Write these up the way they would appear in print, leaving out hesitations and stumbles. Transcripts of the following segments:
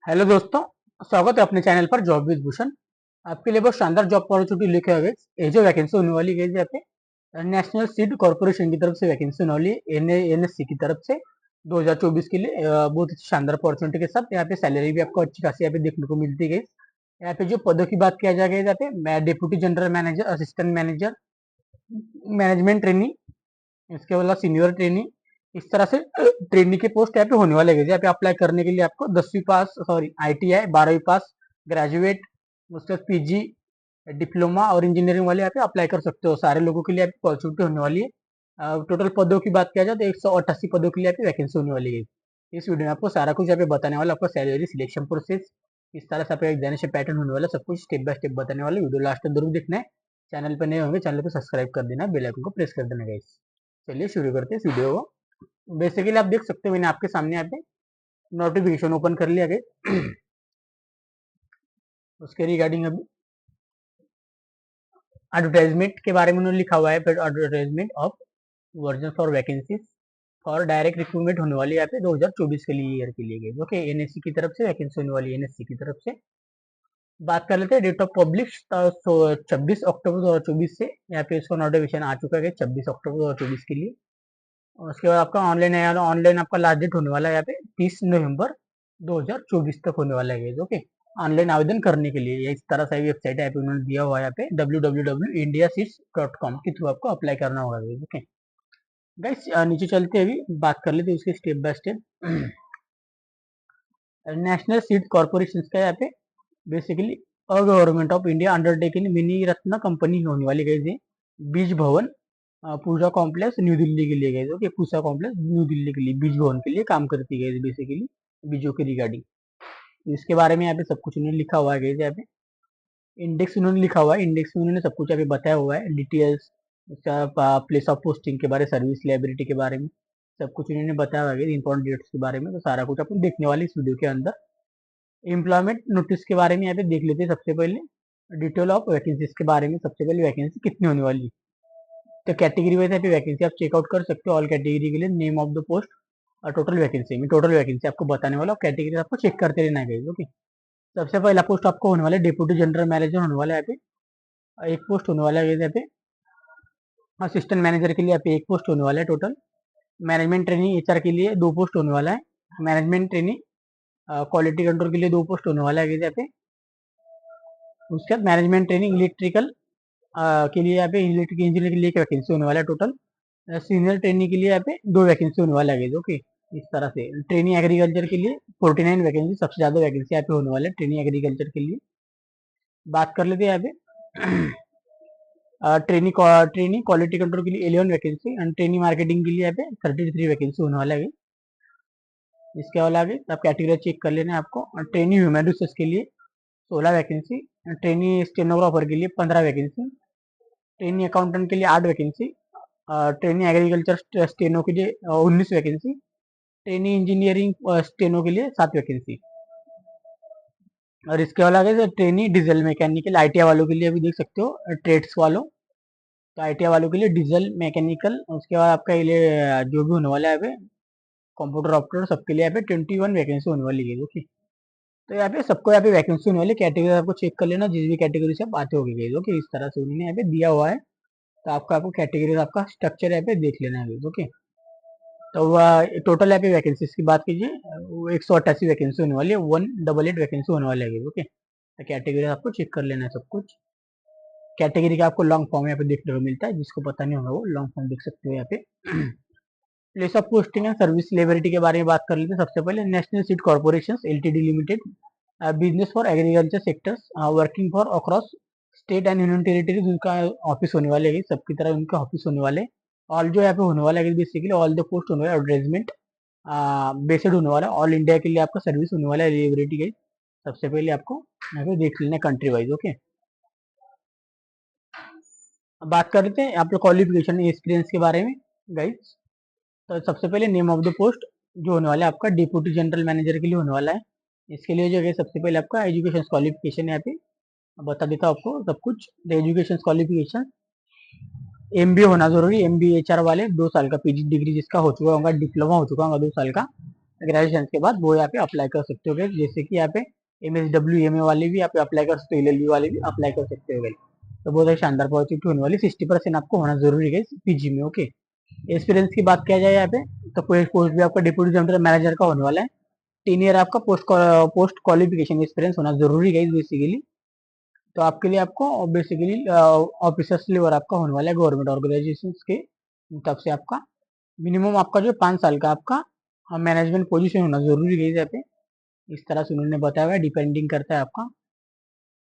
Hello दोस्तों, स्वागत है अपने चैनल पर जॉब विद भूषण। आपके लिए बहुत शानदार जॉब अपॉर्चुनिटी लेके आ गए। ये जो वैकेंसी होने वाली है यहाँ पे नेशनल सीड कॉर्पोरेशन की तरफ से वैकेंसी होने वाली है, एनएससी की तरफ से 2024 के लिए। बहुत अच्छी शानदार अपॉर्चुनिटी के साथ यहाँ पे सैलरी भी आपको अच्छी खासी यहाँ पे देखने को मिलती है। यहाँ पे जो पदों की बात किया जाएगा यहाँ पे deputy general manager, assistant manager, management training, इसके अलावा सीनियर ट्रेनी, इस तरह से ट्रेनी के पोस्ट यहाँ पे होने वाले हैं। यहाँ पे अप्लाई करने के लिए आपको 10वीं पास, सॉरी आईटीआई 12वीं पास, ग्रेजुएट, उसके बाद पीजी, डिप्लोमा और इंजीनियरिंग वाले यहाँ पे अप्लाई कर सकते हो। सारे लोगों के लिए आपकी अपॉर्चुनिटी होने वाली है। टोटल पदों की बात किया जाए तो 188 पदों के लिए यहाँ पे वैकेंसी होने वाली है। इस वीडियो में आपको सारा कुछ यहाँ पे बताने वाला, आपका सैलरी, सिलेक्शन प्रोसेस, इस तरह से आपका एग्जामिनेशन पैटर्न होने वाला, सब कुछ स्टेप बाय स्टेप बताने वाला। वीडियो लास्ट तक जरूर देखना है। चैनल पर नए होंगे चैनल को सब्सक्राइब कर देना, बेल आइकन को प्रेस कर देना गाइस। चलिए शुरू करते हैं इस वीडियो को। बेसिकली आप देख सकते हो मैंने आपके सामने यहाँ पे नोटिफिकेशन ओपन कर लिया गया। उसके रिगार्डिंग अभी एडवर्टाइजमेंट के बारे में उन्होंने लिखा हुआ है, advertisement of version for vacancies और डायरेक्ट रिक्रूटमेंट होने वाली है यहाँ पे 2024 के लिए, ईयर के लिए गई। ओके, एनएससी की तरफ से वैकेंसी होने वाली है। एनएससी की तरफ से बात कर लेते हैं। डेट ऑफ पब्लिश 26 अक्टूबर 2024 से यहाँ पे इसका नोटिफिकेशन आ चुका है 26 अक्टूबर 2024 के लिए। और उसके बाद आपका ऑनलाइन आपका लास्ट डेट होने वाला है यहाँ पे 30 नवंबर 2024 तक होने वाला है। ओके, ऑनलाइन आवेदन करने के लिए इस तरह से वेबसाइट है उन्होंने दिया हुआ है यहाँ पे www.indiasits.com के थ्रू आपको अप्लाई करना होगा। ओके गाइस, नीचे चलते हैं, अभी बात कर लेते हैं उसके step by step. National seed corporation का यहाँ पे basically government of India undertaking mini Ratna company होने वाली गई। बीज भवन पूजा कॉम्प्लेक्स न्यू दिल्ली के लिए गए। ओके, पूजा कॉम्प्लेक्स न्यू दिल्ली के लिए बीज भवन के लिए काम करती है बेसिकली बीजों के रिगार्डिंग। इसके बारे में यहाँ पे सब कुछ उन्होंने लिखा हुआ है। यहाँ पे इंडेक्स उन्होंने लिखा हुआ है, इंडेक्स में उन्होंने सब कुछ यहाँ पे बताया हुआ है, डिटेल्स, प्लेस ऑफ पोस्टिंग के बारे, सर्विस लाइबिलिटी के बारे में सब कुछ उन्होंने बताया हुआ है, इंपॉर्टेंट डेट्स के बारे में। तो सारा कुछ अपन देखने वाले इस वीडियो के अंदर। एम्प्लॉयमेंट नोटिस के बारे में यहाँ पे देख लेते हैं। सबसे पहले डिटेल ऑफ वैकेंसीज के बारे में, सबसे पहले वैकेंसी कितनी होने वाली है। तो कैटेगरी वाइज यहाँ पे वैकेंसी आप चेकआउट कर सकते हो। ऑल कैटेगरी के लिए नेम ऑफ द पोस्ट और टोटल वैकेंसी में टोटल वैकेंसी आपको बताने वाला, कैटेगरी आपको चेक करते रहना है। ओके, सबसे पहला पोस्ट आपको होने वाला है डिप्यूटी जनरल मैनेजर होने वाला है। यहाँ पे एक पोस्ट होने वाला है। यहाँ पे असिस्टेंट मैनेजर के लिए यहाँ पे एक पोस्ट होने वाला है टोटल। मैनेजमेंट ट्रेनिंग एचआर के लिए 2 पोस्ट होने वाला है। मैनेजमेंट ट्रेनिंग क्वालिटी कंट्रोल के लिए 2 पोस्ट होने वाला है यहाँ पे। उसके बाद मैनेजमेंट ट्रेनिंग इलेक्ट्रिकल के लिए यहाँ पे इलेक्ट्रिकल इंजीनियर के लिए एक वैकेंसी होने वाला है टोटल। सीनियर ट्रेनिंग के लिए यहाँ पे 2 वैकेंसी होने वाला है। ओके, इस तरह से ट्रेनिंग एग्रीकल्चर के लिए 49 वैकेंसी, सबसे ज्यादा वैकेंसी यहाँ पे होने वाला है ट्रेनिंग एग्रीकल्चर के लिए। बात कर लेते हैं यहाँ पे ट्रेनिंग क्वालिटी कंट्रोल के लिए 11 वैकेंसी एंड ट्रेनिंग मार्केटिंग के लिए यहाँ पे 33 वैकेंसी होने वाला है। इसके अलावा आप कैटेगरी चेक कर लेना है आपको। ट्रेनिंग ह्यूमन रिसोर्स के लिए 16 वैकेंसी, ट्रेनिंग स्टेनोग्राफर के लिए 15 वैकेंसी, ट्रेनिंग अकाउंटेंट के लिए 8 वैकेंसी, ट्रेनिंग एग्रीकल्चर स्टेनो के लिए 19 वैकेंसी, ट्रेनिंग इंजीनियरिंग स्टेनो के लिए 7 वैकेंसी। और इसके अलावा ट्रेनिंग डीजल मैकेनिकल आईटीआई वालों के लिए अभी देख सकते हो, ट्रेड्स वालों, तो आईटीआई वालों के लिए डीजल मैकेनिकल। उसके बाद आपका जो भी होने वाला है अभी कंप्यूटर ऑपरेटर, सबके लिए यहाँ पे 21 वैकेंसी होने वाली है। ओके, तो यहाँ पे सबको यहाँ पे वैकेंसी होने वाली, कैटेगरी आपको चेक कर लेना जिस भी कैटेगरी से आप आते हो गए। ओके, इस तरह से उन्होंने यहाँ पे दिया हुआ है, तो आपको कैटेगरी आपका स्ट्रक्चर यहाँ पे देख लेना है। ओके, तो टोटल यहाँ पे वैकेंसीज की बात कीजिए 188 वैकेंसी होने वाली है, 188 वैकेंसी होने वाली है। ओके, तो कैटेगरी आपको चेक कर लेना है सब कुछ। कैटेगरी का आपको लॉन्ग फॉर्म यहाँ पे देखने को मिलता है, जिसको पता नहीं होगा वो लॉन्ग फॉर्म देख सकते हो यहाँ पे। Place of posting and service liability के बारे में बात कर लेते हैं। सबसे पहले national seed corporation LTD limited, business for agriculture sectors, working for across state and union territories, उनका ऑफिस होने वाले है, सबकी तरह उनका ऑफिस होने वाले। ऑल जो यहाँ पे होने वाला है बेसिकली ऑल द पोस्ट होने वाला है एडवर्टाइजमेंट बेस्ड होने वाला है। ऑल इंडिया के लिए आपका सर्विस होने वाला है लेबरिटी के। सबसे पहले आपको यहाँ पे देख लेना है कंट्री वाइज। ओके, अब बात करते हैं आपके क्वालिफिकेशन एक्सपीरियंस के बारे में गाइस। तो सबसे पहले नेम ऑफ द पोस्ट जो होने वाला है आपका डिप्यूटी जनरल मैनेजर के लिए होने वाला है। इसके लिए जो है सबसे पहले आपका एजुकेशन क्वालिफिकेशन यहाँ पे बता देता हूँ आपको सब कुछ। एजुकेशन क्वालिफिकेशन एमबीए होना जरूरी, एमबीए एचआर वाले 2 साल का, पीजी डिग्री जिसका हो चुका होगा, डिप्लोमा हो चुका होगा 2 साल का, ग्रेजुएशन के बाद वो यहाँ पे अप्लाई कर सकते हो guys। जैसे कि यहाँ पे MSWMA वाले भी यहाँ पे अप्लाई कर सकते हो, LLB वाले भी अप्लाई कर सकते हो guys। तो बहुत ही शानदार अपॉर्चुनिटी होने वाली, 60% आपको होना जरूरी है पीजी में। ओके, एक्सपीरियंस की बात किया जाए यहाँ पे, तो पोस्ट भी आपका डिप्यूटी जनरल मैनेजर का होने वाला है। 10 ईयर आपका पोस्ट क्वालिफिकेशन एक्सपीरियंस होना जरूरी है बेसिकली। तो आपके लिए आपको बेसिकली ऑफिसर्स लेवल आपका होने वाला है गवर्नमेंट ऑर्गेनाइजेशन के तब से आपका मिनिमम आपका जो 5 साल का आपका मैनेजमेंट पोजीशन होना जरूरी है यहाँ पे। इस तरह से उन्होंने बताया हुआ है, डिपेंडिंग करता है आपका।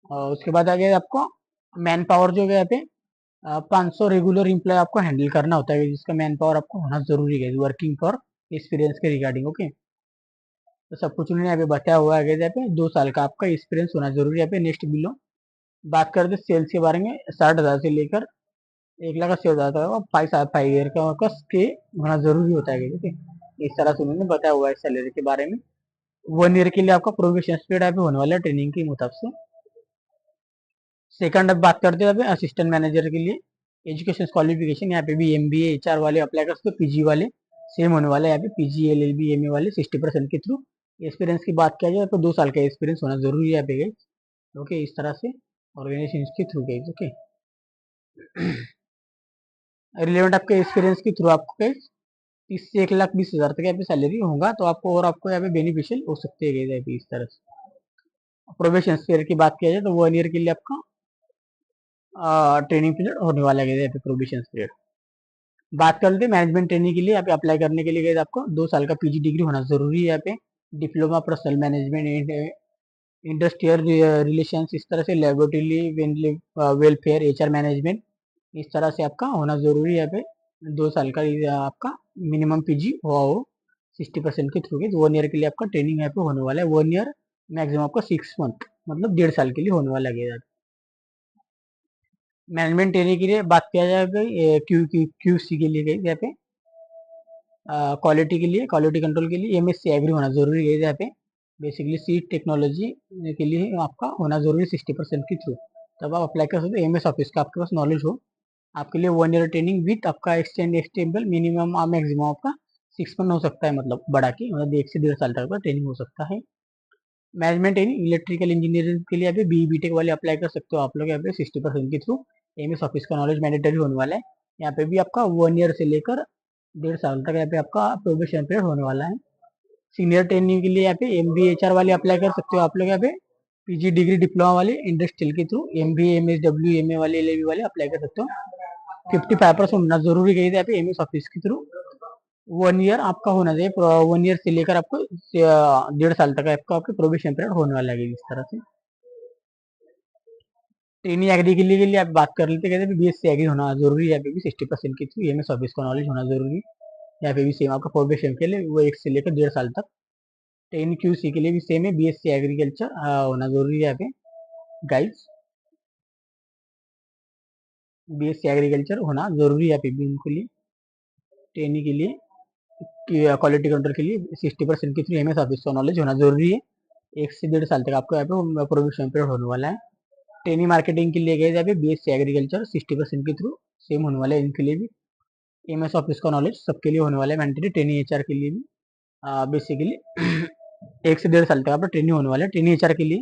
और उसके बाद आगे आपको मैन पावर जो है यहाँ पे 500 रेगुलर एम्प्लॉय आपको हैंडल करना होता है, जिसका मैन पावर आपको होना जरूरी है वर्किंग फॉर एक्सपीरियंस के रिगार्डिंग। ओके, तो सब कुछ उन्होंने यहाँ पे बताया हुआ है। यहाँ पे 2 साल का आपका एक्सपीरियंस होना जरूरी है। यहाँ पे नेक्स्ट बिलो बात करते सेल्स के बारे में, 60,000 से लेकर 1 लाख 80,000 तक 5 ईयर का स्टे होना जरूरी होता है। ठीक है, इस तरह से उन्होंने बताया हुआ है सैलरी के बारे में। 1 ईयर के लिए आपका प्रोबेशन पीरियड यहाँ पे होने वाला है ट्रेनिंग के मुताबिक से। सेकंड अब बात करते हैं असिस्टेंट मैनेजर के लिए एजुकेशन क्वालिफिकेशन, यहाँ पे भी MBA HR वाले अप्लाई कर सकते हो, PG वाले सेम होने वाला है यहाँ पे, PG LLB MA वाले 60% के थ्रू। एक्सपीरियंस की बात किया जाए तो 2 साल का एक्सपीरियंस होना जरूरी है यहाँ पे गाइस। ओके, इस तरह से ऑर्गेनाइजेशन के थ्रू गाइस। ओके, रिलेवेंट आपके एक्सपीरियंस के थ्रू आपको गाइस 30 से 1,20,000 तक यहाँ पे सैलरी होगा, तो आपको और आपको यहाँ पे बेनिफिशियल हो सकते हैं यहाँ पे इस तरह से। प्रोबेशन पीरियड की बात किया जाए तो 1 ईयर के लिए आपका ट्रेनिंग पीरियड होने वाला है यहाँ पे प्रोबेशन पीरियड। बात कर लेते हैं मैनेजमेंट ट्रेनिंग के लिए। यहाँ पे अप्लाई करने के लिए guys आपको 2 साल का PG डिग्री होना जरूरी है यहाँ पे। Diploma personal management, industrial relations, इस तरह से लेबोरेटरी वेलफेयर, HR मैनेजमेंट, इस तरह से आपका होना जरूरी है यहाँ पे। 2 साल का आपका मिनिमम PG हुआ हो 60% के थ्रू। 1 ईयर के लिए आपका ट्रेनिंग यहाँ पे होने वाला है। 1 ईयर मैक्सिमम आपका 6 मंथ, मतलब 1.5 साल के लिए होने वाला है। मैनेजमेंट ट्रेनिंग के लिए बात किया जाएगा QC के लिए गई यहाँ पे, क्वालिटी के लिए, क्वालिटी कंट्रोल के लिए MSc एग्री होना जरूरी है यहाँ पे। बेसिकली सीट टेक्नोलॉजी के लिए आपका होना जरूरी है 60% के थ्रू, तब आप अप्लाई कर सकते हो। MS ऑफिस का आपके पास नॉलेज हो। आपके लिए 1 ईयर ट्रेनिंग विथ आपका एक्सटेंडेबल मिनिमम मैक्सिमम आपका 6 मंथ हो सकता है, मतलब बढ़ा के, मतलब 1 से 1.5 साल तक का ट्रेनिंग हो सकता है। मैनेजमेंट ट्रेनिंग इलेक्ट्रिकल इंजीनियरिंग के लिए अभी BE-BTech वाले अप्लाई कर सकते हो आप लोग यहाँ पे 60% के थ्रू। MS ऑफिस का नॉलेज मैंडेटरी होने वाला है यहाँ पे भी आपका। 1 ईयर से लेकर 1.5 साल तक यहाँ पे आपका प्रोबेशन पीरियड होने वाला है। सीनियर ट्रेनिंग के लिए यहाँ पे MBA HR वाले अप्लाई कर सकते हो आप लोग यहाँ पे। PG डिग्री डिप्लोमा वाले इंडस्ट्रियल के थ्रू, MBA MSW MA वाले LLB वाले अप्लाई कर सकते हो। 55% होना जरूरी है यहाँ पे MS ऑफिस के थ्रू। 1 ईयर आपका होना चाहिए, 1 ईयर से लेकर आपको 1.5 साल तक आपका आपके प्रोबेशन पीरियड होने वाला है इस तरह से। ट्रेनिंग एग्री के लिए आप बात कर लेते, कहते हैं BSc एग्री होना जरूरी है यहाँ पे भी 60% के थ्रू। MS ऑफिस का नॉलेज होना जरूरी है यहाँ पे भी सेम आपका प्रोबेशन के लिए वो 1 से लेकर 1.5 साल तक। ट्रेनिंग QC के लिए भी सेम है, BSc एग्रीकल्चर होना जरूरी है यहाँ पे गाइस। BSc एग्रीकल्चर होना जरूरी है यहाँ पे भी उनके लिए। ट्रेनिंग के लिए क्वालिटी कंट्रोल के लिए 60% के थ्रू MS ऑफिस का नॉलेज होना जरूरी है। 1 से 1.5 साल तक आपको यहाँ पे प्रोबेशन पीरियड होने वाला है। ट्रेनिंग मार्केटिंग के लिए गए यहाँ पे BSc एग्रीकल्चर 60% के थ्रू सेम होने वाला है इनके लिए भी। MS ऑफिस का नॉलेज सबके लिए होने वाला है मैंडेटरी। ट्रेनिंग HR के लिए भी बेसिकली 1 से 1.5 साल तक आपका ट्रेनिंग होने वाला है। ट्रेनिंग HR के लिए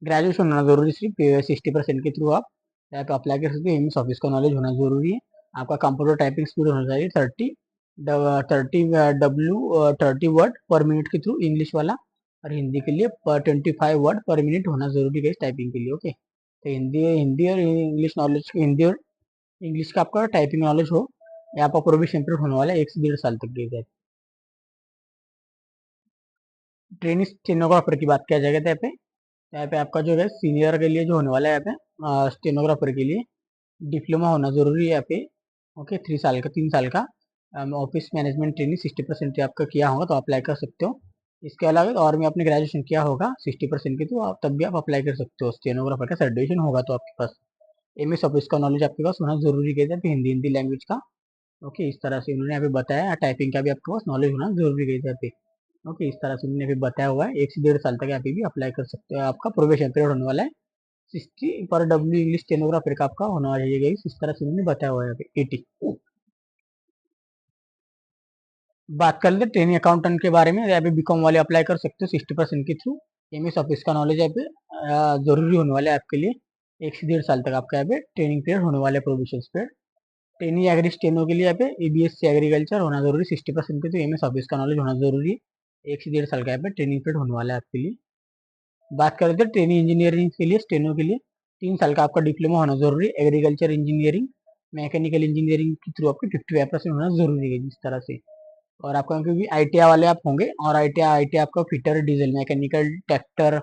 ग्रेजुएशन होना जरूरी, सिर्फ 60% के थ्रू आप यहाँ पे अप्लाई कर सकते हो। MS ऑफिस का नॉलेज होना जरूरी है। आपका कंप्यूटर टाइपिंग स्पीड होना चाहिए 30 वर्ड के थ्रू इंग्लिश वाला, और हिंदी के लिए 25 वर्ड/मिनट होना जरूरी है टाइपिंग के लिए। ओके, तो हिंदी हिंदी और इंग्लिश नॉलेज, हिंदी और इंग्लिश का आपका टाइपिंग नॉलेज हो, यहाँ पर प्रोबेशन पीरियड होने वाला है 1 से 1.5 साल तक के। ट्रेनिंग स्टेनोग्राफर की बात किया जाएगा तो यहाँ पे आपका जो है सीनियर के लिए जो होने वाला है यहाँ पे स्टेनोग्राफर के लिए डिप्लोमा होना जरूरी है यहाँ पे। ओके, 3 साल का ऑफिस मैनेजमेंट ट्रेनिंग 60% आपका किया होगा तो अप्लाई कर सकते हो। इसके अलावा और भी आपने ग्रेजुएशन किया होगा 60% की, तो आप तब भी आप अप्लाई कर सकते हो। स्टेनोग्राफर का सर्टिफिकेशन होगा तो आपके पास। MS ऑफिस का नॉलेज आपके पास होना जरूरी है हिंदी हिंदी लैंग्वेज का। ओके, इस तरह से उन्होंने यहाँ पे बताया। टाइपिंग का भी आपके पास नॉलेज होना जरूरी है यहाँ पे। ओके, इस तरह से उन्होंने अभी बताया हुआ है। 1 से 1.5 साल तक यहाँ पे भी अप्लाई कर सकते हो। आपका प्रोबेशन पीरियड होने वाला है 60 पर इंग्लिश स्टेनोग्राफर का आपका होना चाहिए। इस तरह से उन्होंने बताया हुआ है यहाँ पे 80। बात कर लेते ट्रेनिंग अकाउंटेंट के बारे में। यहाँ पे बीकॉम वाले अप्लाई कर सकते हो 60% के थ्रू। एमएस ऑफिस का नॉलेज यहाँ पे जरूरी होने वाला है आपके लिए। 1 से 1.5 साल तक आपका यहाँ पे ट्रेनिंग पीरियड होने वाला है, provision period. Training agri steno के लिए यहाँ पे EBSC एग्रीकल्चर होना जरूरी, 60% के थ्रू एमएस ऑफिस का नॉलेज होना जरूरी है। 1 से 1.5 साल का यहाँ पे ट्रेनिंग पीरियड होने वाला है आपके लिए। बात कर लेते हैं ट्रेनिंग इंजीनियरिंग के लिए, स्टेनो के लिए 3 साल का आपका डिप्लोमा होना जरूरी है। एग्रीकल्चर इंजीनियरिंग, मैकेनिकल इंजीनियरिंग के थ्रू आपके 55% होना जरूरी है जिस तरह से। और आपका क्योंकि ITI वाले आप होंगे, और ITI आपका fitter, diesel mechanical, tractor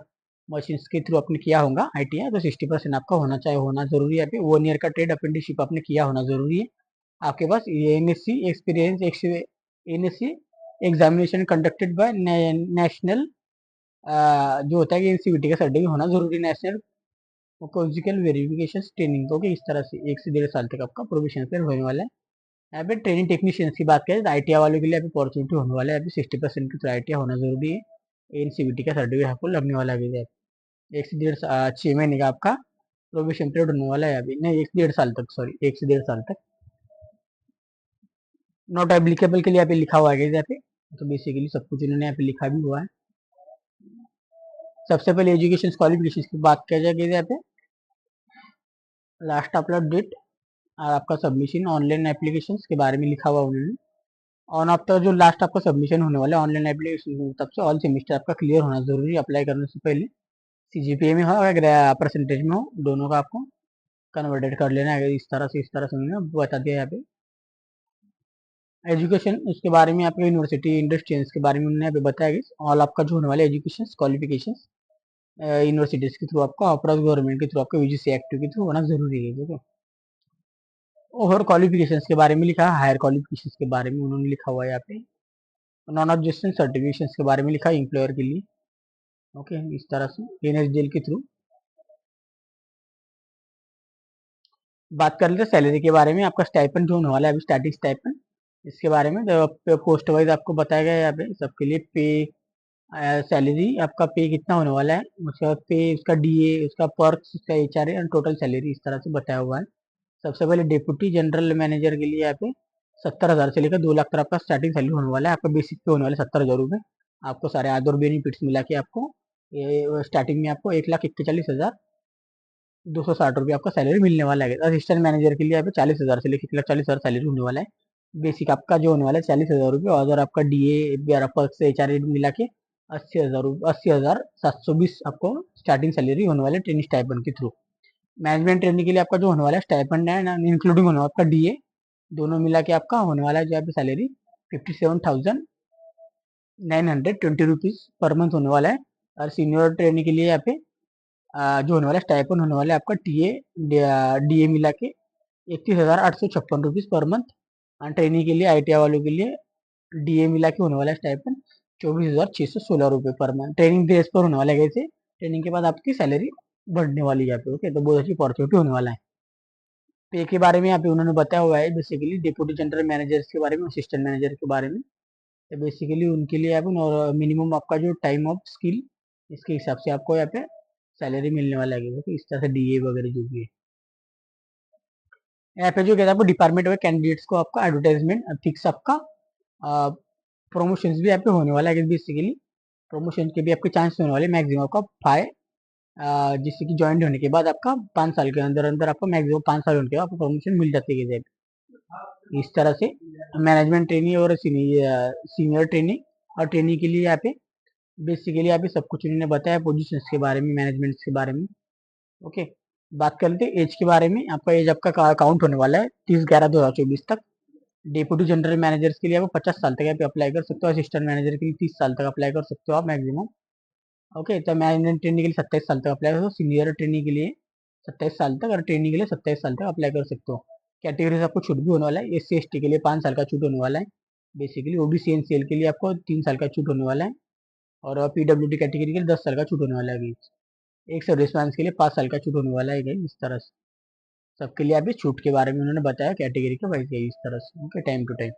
machines के थ्रू आपने किया होगा ITI, तो 60% आपका होना जरूरी है। यहाँ पे 1 ईयर का ट्रेड अप्रेंटिसशिप आपने किया होना जरूरी है। आपके पास NSC experience, NSC examination conducted by national, जो होता है कि NCVT का सर्टिफिकेट होना जरूरी, national physical verification training. Okay, इस तरह से 1 से 1.5 साल तक आपका प्रोविजन पे होने वाला है। यहाँ पे ट्रेनिंग टेक्नीशियंस की बात करें तो ITI वालों के लिए अभी अपॉर्चुनिटी होने वाला है। अभी 60% की तो ITI होना जरूरी है। NCVT का सर्टिफिकेट आपको लगने वाला है अभी। 1 से 1.5 6 महीने का आपका प्रोबेशन पीरियड होने वाला है अभी, नहीं 1 से 1.5 साल तक, सॉरी 1 से 1.5 साल तक। नॉट एप्लीकेबल के लिए यहाँ पे लिखा हुआ है यहाँ पे, तो बेसिकली सब कुछ इन्होंने यहाँ पे लिखा भी हुआ है। सबसे पहले एजुकेशन क्वालिफिकेशन की बात किया जाएगी यहाँ पे। लास्ट अपलोड डेट और आपका सबमिशन ऑनलाइन एप्लीकेशन के बारे में लिखा हुआ उन्होंने। ऑन आफ्टर जो लास्ट आपका सबमिशन होने वाला है ऑनलाइन एप्लीकेशन, तब से ऑल सेमेस्टर आपका क्लियर होना जरूरी है अप्लाई करने से पहले। CGPA में हो या परसेंटेज में हो, दोनों का आपको कन्वर्टेड कर लेना है। इस तरह से उन्होंने बता दिया यहाँ पे। एजुकेशन उसके बारे में आपको यूनिवर्सिटी इंडस्ट्री के बारे में उन्होंने यहाँ पे बताया कि ऑल आपका जो होने वाला है एजुकेशन क्वालिफिकेशन यूनिवर्सिटीज के थ्रू आपको, ऑफर गवर्नमेंट के थ्रू आपको UGC एक्ट के थ्रू होना जरूरी है। ठीक है, और क्वालिफिकेशंस के बारे में लिखा है, हायर क्वालिफिकेशंस के बारे में उन्होंने लिखा हुआ है यहाँ पे। नॉन ऑब्जेक्शन सर्टिफिकेशंस के बारे में लिखा है एम्प्लॉयर के लिए। ओके, इस तरह से NSDL के थ्रू। बात कर लेते हैं सैलरी के बारे में। आपका स्टाइपेंड जो होने वाला है अभी, स्टार्टिंग स्टाइपेंड, इसके बारे में पोस्ट वाइज आपको बताया गया है यहाँ पे सबके लिए। पे सैलरी आपका पे कितना होने वाला है, उसका पे, उसका DA, उसका पर्क्स, उसका HRA और टोटल सैलरी इस तरह से बताया हुआ है। सबसे पहले डिप्टी जनरल मैनेजर के लिए यहाँ पे 70,000 से लेकर 2 लाख तक आपका स्टार्टिंग सैलरी होने वाला है। आपका बेसिक पे होने वाला है 70,000 रुपये। आपको सारे अदर बेनिफिट्स मिला के आपको ये स्टार्टिंग में आपको 1,41,260 रुपये आपका सैलरी मिलने वाला है। असिस्टेंट मैनेजर के लिए यहाँ पे 40,000 से लेकर 1,40,000 सैलरी होने वाला है। बेसिक आपका जो होने वाला है 40,000 रुपये, और अगर आपका DA पर्क से HRA मिला के 80,720 आपको स्टार्टिंग सैलरी होने वाले ट्रेनिंग स्टाइपेंड के थ्रू। मैनेजमेंट ट्रेनिंग के लिए आपका जो होने वाला है स्टाइपेंड है ना, इंक्लूडिंग होने वाला आपका DA, दोनों मिला के आपका होने वाला है जो यहाँ पे सैलरी 57,920 रुपीज पर मंथ होने वाला है। और सीनियर ट्रेनिंग के लिए यहाँ पे जो होने वाला है स्टाइपेंड होने वाला है आपका DA मिला के 31,856 रुपीज पर मंथ। और ट्रेनिंग के लिए ITI वालों के लिए DA मिला के होने वाला है स्टाइपेंड 24,616 रुपये पर मंथ। ट्रेनिंग बेस पर होने वाला है, कैसे ट्रेनिंग के बाद आपकी सैलरी बढ़ने वाली है यहाँ पे। ओके, तो बहुत अच्छी अपॉर्चुनिटी होने वाला है। पे के बारे में यहाँ पे उन्होंने बताया हुआ है बेसिकली डिप्टी जनरल मैनेजर्स के बारे में, असिस्टेंट मैनेजर के बारे में। तो बेसिकली उनके लिए यहाँ पे और मिनिमम आपका जो टाइम ऑफ स्किल, इसके हिसाब से आपको यहाँ पे सैलरी मिलने वाला है। तो इस तरह से DA वगैरह जो भी है यहाँ पे जो कहता है आपको डिपार्टमेंट में कैंडिडेट्स को आपका एडवर्टाइजमेंट फिक्स आपका प्रमोशन भी यहाँ पे होने वाला है। बेसिकली प्रमोशन के भी आपके चांस होने वाले मैक्सिमम आपका 5, जिससे कि ज्वाइन होने के बाद आपका 5 साल के अंदर अंदर आपको मैक्सिमम 5 साल होने के बाद आपको प्रमोशन मिल जाती है। इस तरह से मैनेजमेंट ट्रेनिंग और सीनियर ट्रेनिंग और ट्रेनिंग के लिए यहाँ पे बेसिकली यहाँ पे सब कुछ उन्होंने बताया पोजीशंस के बारे में, मैनेजमेंट के बारे में। ओके, बात करते हैं एज के बारे में। आपका एज आपका काउंट होने वाला है 30/11/2024 तक। डिप्टी जनरल मैनेजर्स के लिए आप 50 साल तक यहाँ पे अप्लाई कर सकते हो। असिस्टेंट मैनेजर के लिए 30 साल तक अप्लाई कर सकते हो आप मैक्सिमम। ओके, तो मैनेजमेंट ट्रेनिंग के लिए 27 साल तक अप्लाई कर सकते हो। सीनियर ट्रेनिंग के लिए 27 साल तक, और ट्रेनिंग के लिए 27 साल तक अप्लाई कर सकते हो। कैटेगरी से आपको छूट भी होने वाला है। SC ST के लिए 5 साल का छूट होने वाला है। बेसिकली OBC NCL के लिए आपको 3 साल का छूट होने वाला है। और PWD कैटेगरी के लिए 10 साल का छूट होने वाला है। एक सर्विसमैन के लिए 5 साल का छूट होने वाला है। इस तरह से सबके लिए अभी छूट के बारे में उन्होंने बताया कैटेगरी के वाइज, इस तरह से। ओके, टाइम टू टाइम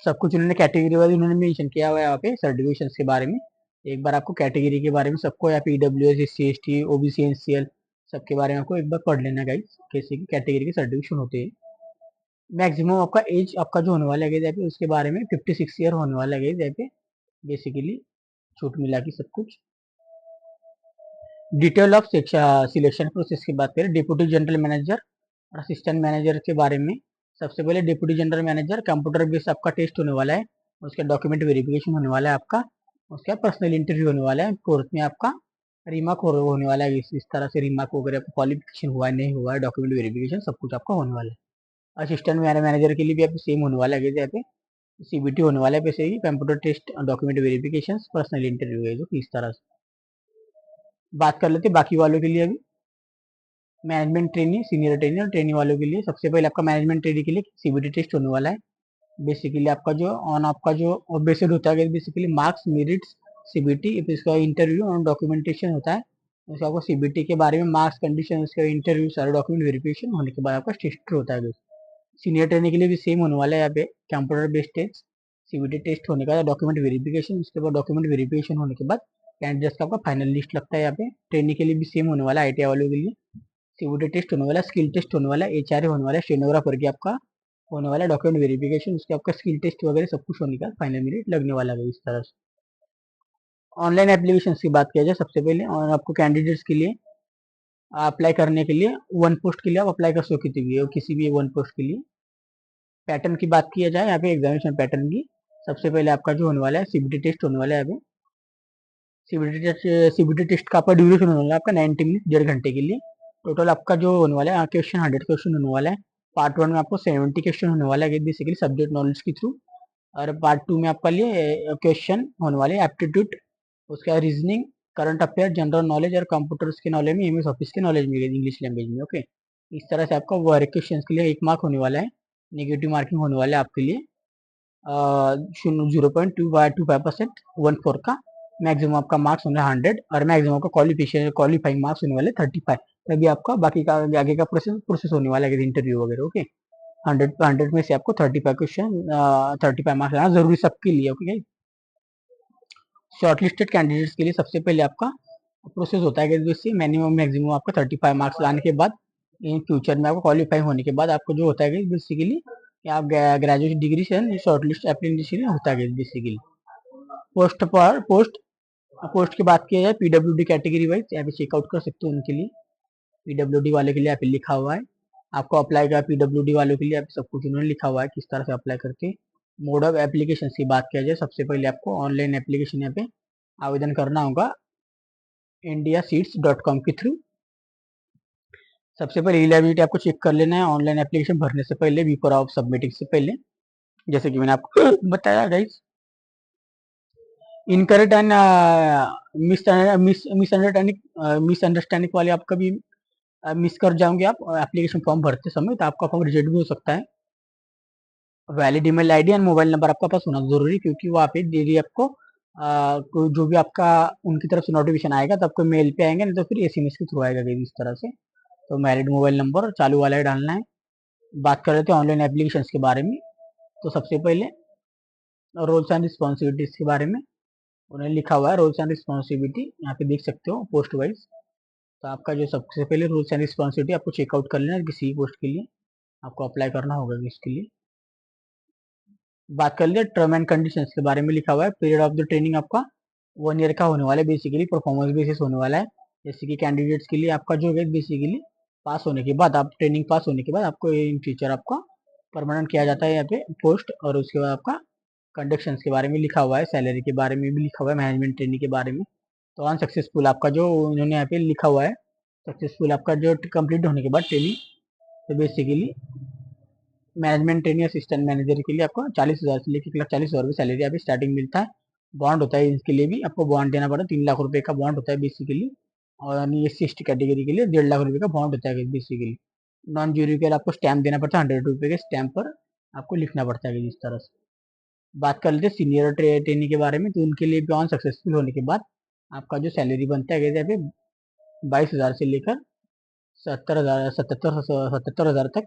सब कुछ उन्होंने कैटेगरी वाइज उन्होंने मेंशन किया हुआ है यहाँ पे सर्टिफिकेशन के बारे में। एक बार आपको कैटेगरी के बारे में सबको, या PWS SC ST OBC NCL सबके बारे में आपको एक बार पढ़ लेना गाइस, कैसे की कैटेगरी के सर्टिफिकेशन होते हैं। मैक्सिमम आपका एज आपका जो होने वाला है यहाँ पे उसके बारे में 56 ईयर होने वाला है यहाँ पे बेसिकली छूट मिला के सब कुछ। डिटेल ऑफ सिलेक्शन प्रोसेस की बात करें, डिप्टी जनरल मैनेजर और असिस्टेंट मैनेजर के बारे में। सबसे पहले deputy general manager computer based आपका टेस्ट होने वाला है, उसका डॉक्यूमेंट वेरिफिकेशन होने वाला है आपका, उसका पर्सनल इंटरव्यू होने वाला है, फोर्थ में आपका रिमार्क होने वाला है। इस तरह से रिमार्क वगैरह आपका क्वालिफिकेशन हुआ है नहीं हुआ है, डॉक्यूमेंट वेरिफिकेशन सब कुछ आपका होने वाला है। असिस्टेंट मैनेजर के लिए भी आपको सेम होने वाला है यहाँ पे सीबीटी होने वाला है, वैसे ही computer test, document verification, personal interview है जो इस तरह से। बात कर लेते बाकी वालों के लिए अभी। मैनेजमेंट ट्रेनी, सीनियर ट्रेनी और ट्रेनी वालों के लिए सबसे पहले आपका मैनेजमेंट ट्रेनी के लिए सीबीटी टेस्ट होने वाला है। बेसिकली आपका जो ऑन आपका जो बेसिड होता है बेसिकली मार्क्स मेरिट्स सीबीटी, फिर इसका इंटरव्यू और डॉक्यूमेंटेशन होता है। उसका आपको सीबीटी के बारे में मार्क्स कंडीशन, उसका इंटरव्यू सारे डॉक्यूमेंट वेरिफिकेशन होने के बाद आपका टेस्ट होता है। सीनियर ट्रेनी के लिए भी सेम होने वाला है यहाँ पे computer based test, CBT test होने का डॉक्यूमेंट वेरिफिकेशन, उसके बाद डॉक्यूमेंट वेरिफिकेशन होने के बाद कैंडिडेट्स का आपका फाइनल लिस्ट लगता है यहाँ पे। ट्रेनी के लिए भी सेम होने वाला है, आईटीआई वालों के लिए सीबीटी टेस्ट होने वाला है, स्किल टेस्ट होने वाला है, एचआरए होने वाला है, स्टेनोग्राफर की आपका होने वाला है डॉक्यूमेंट वेरिफिकेशन, उसके आपका स्किल टेस्ट वगैरह सब कुछ होने का फाइनल मेरिट लगने वाला है इस तरह से। ऑनलाइन एप्लीकेशन की बात किया जाए सबसे पहले, और आपको कैंडिडेट्स के लिए अप्लाई करने के लिए वन पोस्ट के लिए आप अप्लाई कर सकते हो किसी भी वन पोस्ट के लिए। पैटर्न की बात किया जाए यहाँ पे एग्जामिनेशन पैटर्न की, सबसे पहले आपका जो होने वाला है सीबीटी टेस्ट होने वाला है। यहाँ पे सीबीटी टेस्ट का आपका ड्यूरेशन होने वाला है आपका 90 मिनट, 1.5 घंटे के लिए। टोटल आपका जो होने वाला है क्वेश्चन 100 क्वेश्चन होने वाला है। पार्ट 1 में आपको 70 क्वेश्चन होने वाला है बेसिकली सब्जेक्ट नॉलेज के थ्रू, और पार्ट 2 में आपका लिए क्वेश्चन होने वाले एप्टीट्यूड, उसका reasoning, current affair, general knowledge और कंप्यूटर्स के नॉलेज में, एमएस ऑफिस के नॉलेज में, इंग्लिश लैंग्वेज में। ओके, इस तरह से आपका वर्क क्वेश्चन के लिए 1 मार्क होने वाला है, नेगेटिव मार्किंग होने वाला है आपके लिए 0.25% 1/4 का। मैक्सिमम आपका मार्क्स होने 100 और मैक्सिमम आपका क्वालिफाइंग मार्क्स होने वाले 35। तभी आपका बाकी का आगे का प्रोसेस होने वाला है इंटरव्यू वगैरह। ओके, 100 में से आपको 35 क्वेश्चन 35 मार्क्स लाना जरूरी सबके लिए। ओके, शॉर्टलिस्टेड कैंडिडेट्स के लिए सबसे पहले आपका प्रोसेस होता है कि मिनिमम मैक्सिमम आपका 35 मार्क्स लाने के बाद इन फ्यूचर में आपको क्वालिफाई होने के बाद आपको जो होता है बेसिकली आप ग्रेजुएट डिग्री से शॉर्टलिस्ट एप्लीकेशन होता है बेसिकली। पोस्ट की बात की जाए पीडब्ल्यूडी कैटेगरी वाइज यहाँ पे चेकआउट कर सकते हो उनके लिए। पीडब्ल्यूडी वाले के लिए यहाँ पे लिखा हुआ है आपको अप्लाई का, पीडब्ल्यूडी वालों के लिए यहाँ पे सब कुछ उन्होंने लिखा हुआ है किस तरह से अप्लाई करके। मोड ऑफ एप्लीकेशन की बात किया जाए सबसे पहले आपको ऑनलाइन एप्लीकेशन यहाँ पे आवेदन करना होगा indiaseats.com के थ्रू। सबसे पहले एलिजिबिलिटी आपको चेक कर लेना है ऑनलाइन एप्लीकेशन भरने से पहले, बिफोर ऑफ सबमिटिंग से पहले, जैसे कि मैंने आपको बताया गाइस। इनकरेक्ट एंड मिसअंडरस्टैंडिंग वाले आप कभी मिस कर जाओगे आप एप्लीकेशन फॉर्म भरते समय, तो आपका फॉर्म रिजेक्ट भी हो सकता है। Valid email ID and mobile number आपका पास होना जरूरी, क्योंकि वहाँ पे डेली आपको जो भी आपका उनकी तरफ से नोटिफिकेशन आएगा तो आपको मेल पे आएंगे, नहीं तो फिर एसएमएस के थ्रू आएगा इस तरह से। तो वैलिड मोबाइल नंबर चालू वाला ही डालना है। बात कर रहे थे ऑनलाइन एप्लीकेशन के बारे में, तो सबसे पहले रोल्स एंड रिस्पॉन्सिबिलिटीज के बारे में उन्होंने लिखा हुआ है, रोल्स एंड रिस्पॉन्सिबिलिटी यहाँ पे देख सकते हो पोस्ट वाइज। तो आपका जो सबसे पहले रूल्स एंड रिस्पॉन्सिबिलिटी आपको चेकआउट कर लेना है, किसी पोस्ट के लिए आपको अप्लाई करना होगा इसके लिए। बात कर लिया टर्म एंड कंडीशंस के बारे में, लिखा हुआ है पीरियड ऑफ द ट्रेनिंग आपका 1 ईयर का होने वाला है, बेसिकली परफॉर्मेंस बेसिस होने वाला है। जैसे कि कैंडिडेट्स के लिए आपका जो है बेसिकली पास होने के बाद, आप ट्रेनिंग पास होने के बाद आपको इन फ्यूचर आपका परमानेंट किया जाता है यहाँ पे पोस्ट, और उसके बाद आपका कंडक्शंस के बारे में लिखा हुआ है, सैलरी के बारे में भी लिखा हुआ है, मैनेजमेंट ट्रेनिंग के बारे में। तो अनसक्सेसफुल आपका जो उन्होंने यहाँ पे लिखा हुआ है, सक्सेसफुल आपका जो कंप्लीट होने के बाद ट्रेनिंग, तो basically management training assistant manager के लिए आपको 40,000 से लेकर 1,40,000 रुपये सैलरी अभी स्टार्टिंग मिलता है। बॉन्ड होता है इसके लिए भी आपको बॉन्ड देना पड़ता है, 3 लाख रुपए का बॉन्ड होता है बेसिकली। और SC/ST कैटेगरी के लिए 1.5 लाख रुपए का बॉन्ड होता है बेसिकली। नॉन ज्यूरी के लिए आपको स्टैंप देना पड़ता है, 100 रुपये के स्टैंप पर आपको लिखना पड़ता है इस तरह से। बात कर लेते हैं सीनियर ट्रेनिंग के बारे में, तो उनके लिए भी ऑन सक्सेसफुल होने के बाद आपका जो सैलरी बनता है यहाँ पे 22,000 से लेकर 77,000 तक।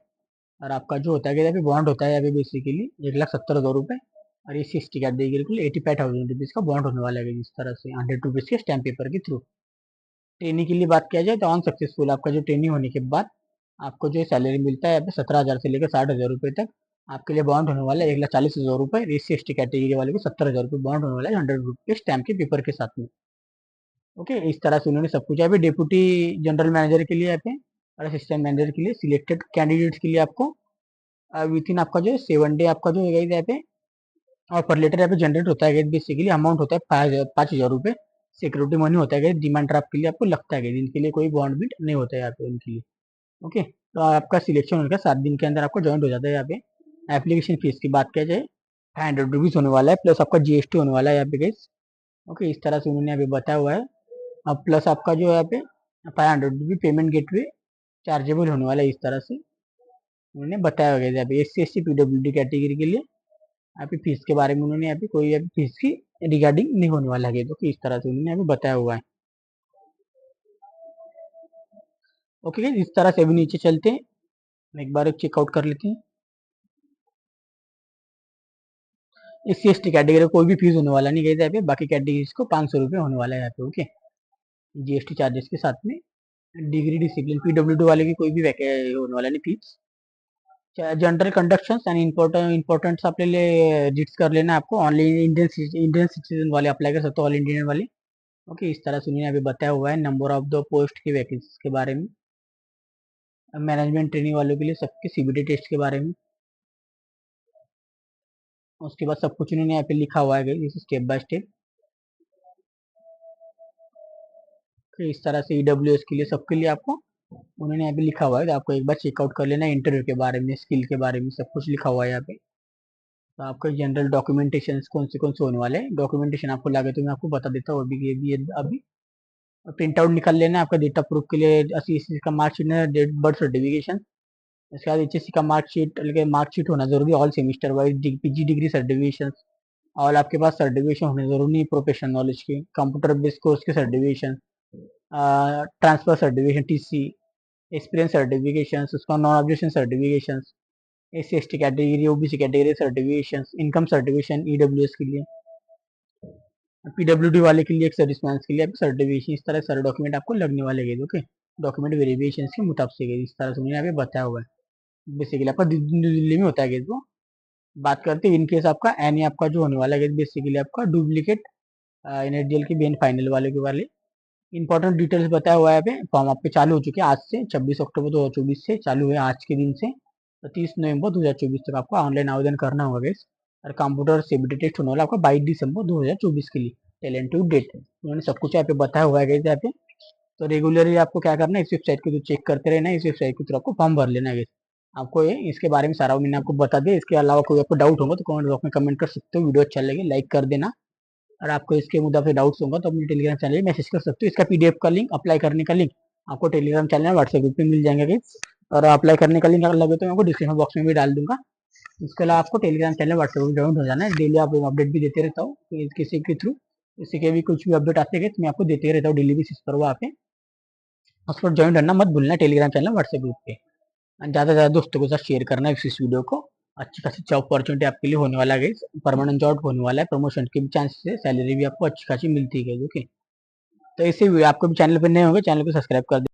और आपका जो होता है यहाँ पे बॉन्ड होता है यहाँ पे बेसिकली 1,70,000 रुपये, और SC/ST कैटेगरी के लिए 85,000 रुपीज़ का बॉन्ड होने वाला है इस तरह से 100 रुपीज़ के स्टैम्प पेपर के थ्रू। ट्रेनिंग के लिए बात किया जाए तो ऑन सक्सेसफुल आपका जो ट्रेनिंग होने के बाद आपको जो सैलरी मिलता है यहाँ पे 17,000 से लेकर 60,000 रुपये तक आपके लिए बॉन्ड होने वाला है 1,40,000 रुपये। SC ST कैटेगरी वाले को 70,000 रुपये बॉन्ड होने वाला है 100 रुपये स्टैम्प के पेपर के साथ में। ओके, इस तरह से उन्होंने सब कुछ यहाँ पे डिप्यूटी जनरल मैनेजर के लिए यहाँ पे और असिस्टेंट मैनेजर के लिए सिलेक्टेड कैंडिडेट्स के लिए आपको विथ इन आपका जो 7 डे आपका जो है यहाँ पे ऑफर लेटर यहाँ पे जनरेट होता है। बेसिकली अमाउंट होता है 5,000 रुपये सिक्योरिटी मनी होता है। डिमांड ड्राफ्ट के लिए आपको लगता है इनके लिए कोई बॉन्ड बिट नहीं होता है यहाँ पे उनके लिए। ओके, तो आपका सिलेक्शन होने का 7 दिन के अंदर आपको ज्वाइंट हो जाता है। यहाँ पे एप्लीकेशन फीस की बात किया जाए 500 रुपीज होने वाला है, प्लस आपका GST होने वाला है यहाँ पे गाइस। ओके, इस तरह से उन्होंने अभी बताया हुआ है। अब प्लस आपका जो है यहाँ पे 500 रुपी पेमेंट गेटवे चार्जेबल होने वाला है, इस तरह से उन्होंने बताया हुआ है। यहाँ पे SC ST PWD कैटेगरी के लिए यहाँ पे फीस के बारे में उन्होंने यहाँ पे कोई यहाँ पे फीस की रिगार्डिंग नहीं होने वाला है, तो कि इस तरह से उन्होंने यहाँ पे बताया हुआ है। ओके, इस तरह से अभी नीचे चलते हैं, एक बार चेकआउट कर लेते हैं। SC ST कैटेगरी कोई भी फीस होने वाला नहीं गई यहाँ पे, बाकी कैटेगरीज को 500 रुपये होने वाला है यहाँ पे। ओके, GST चार्जेस के साथ में। डिग्री डिसिप्लिन PWD वाले की कोई भी होने वाला नहीं फीस। जनरल कंडक्शंस एंड इम्पोर्टेंट्स आपल्याला रिड्स कर लेना आपको। ऑनलाइन इंडियन सिटीजन वाले अप्लाई कर सकते हो, ऑल इंडियन वाले। ओके, इस तरह से उन्होंने अभी बताया हुआ है नंबर ऑफ द पोस्ट की वैकेंसी के बारे में, मैनेजमेंट ट्रेनिंग वालों के लिए सबके CBT टेस्ट के बारे में। उसके बाद सब कुछ उन्होंने यहाँ पे लिखा हुआ है जैसे स्टेप बाय स्टेप। इस तरह से EWS के लिए सबके लिए आपको उन्होंने यहाँ पे लिखा हुआ है, तो आपको एक बार चेकआउट कर लेना। इंटरव्यू के बारे में, स्किल के बारे में सब कुछ लिखा हुआ है यहाँ पे। तो आपका जनरल डॉक्यूमेंटेशन कौन से होने वाले हैं, डॉक्यूमेंटेशन आपको लगे तो मैं आपको बता देता हूँ अभी। ये भी अभी प्रिंट आउट निकाल लेना आपका डेटा प्रूफ के लिए। 80 का मार्कशीट है, डेट बर्थ सर्टिफिकेशन। इसके बाद HSC का मार्कशीट होना जरूरी, all semester wise PG degree certification. और आपके पास सर्टिफिकेशन होने जरूरी नहीं, प्रोफेशनल नॉलेज के, कंप्यूटर बेस्ड कोर्स के certification, transfer certification TC, experience certification, उसका non objection certification, SC ST category OBC category certification, income certification EWS के लिए, PWD वाले के लिए, एक सर्विसमैन के लिए सर्टिफिकेशन। इस तरह सारे डॉक्यूमेंट आपको लगने वाले गए। ओके, डॉक्यूमेंट वेरिफिकेशन के मुताबिक इस तरह से उन्होंने यहाँ पे बताया हुआ है। बेसिकली आपका दिल्ली में होता है वो। बात करते हैं इनकेस आपका एनी आपका जो होने वाला है बेसिकली आपका डुप्लीकेट NSDL के बेन फाइनल वाले के वाले इंपॉर्टेंट डिटेल्स बताया हुआ है। यहाँ पे फॉर्म आपके चालू हो चुके हैं आज से, 26 अक्टूबर 2024 से चालू है आज के दिन से। तो 30 नवंबर 2024 तक आपको ऑनलाइन आवेदन करना होगा गाइस। और कंप्यूटर CBT टेस्ट होने वाला आपका 22 दिसंबर 2024 के लिए, टैलेंट टू डेट। उन्होंने सब कुछ यहाँ पे बताया हुआ है गाइस यहाँ पे। तो रेगुलरली आपको क्या करना है, इस वेबसाइट को तो चेक करते रहना है, इस वेबसाइट के थ्रू आपको फॉर्म भर लेना है गाइस। आपको ये इसके बारे में सारा मैंने आपको बता दिया। इसके अलावा कोई आपको डाउट होगा तो कमेंट बॉक्स में कमेंट कर सकते हो। वीडियो अच्छा लगे लाइक कर देना। और आपको इसके मुद्दा पे डाउट्स होगा तो अपने टेलीग्राम चैनल में मैसेज कर सकते हो। इसका PDF का लिंक, अप्लाई करने का लिंक आपको टेलीग्राम चैनल व्हाट्सएप ग्रुप पे मिल जाएंगे गाइस। और अप्लाई करने का लिंक अगर लगे तो मैं आपको डिस्क्रिप्शन बॉक्स में भी डाल दूंगा। इसके अलावा आपको Telegram channel WhatsApp group join हो जाना है। डेली आप अपडेट भी देते रहता हूँ किसी के थ्रू, किसी के भी कुछ भी अपडेट आते गए तो मैं आपको देते रहता हूँ डेली बेसिस पर। वहाँ पे उस पर ज्वाइन करना मत भूलना, टेलीग्राम चैनल व्हाट्सएप ग्रुप पे। ज़्यादा से ज़्यादा दोस्तों के साथ शेयर करना है इस वीडियो को। अच्छी खासी जॉब अपॉर्चुनिटी आपके लिए होने वाला है, परमानेंट जॉब होने वाला है, प्रमोशन के भी चांसेस है, सैलरी भी आपको अच्छी खासी मिलती है। ओके, तो इससे आपको भी चैनल पर नए होंगे, चैनल को सब्सक्राइब कर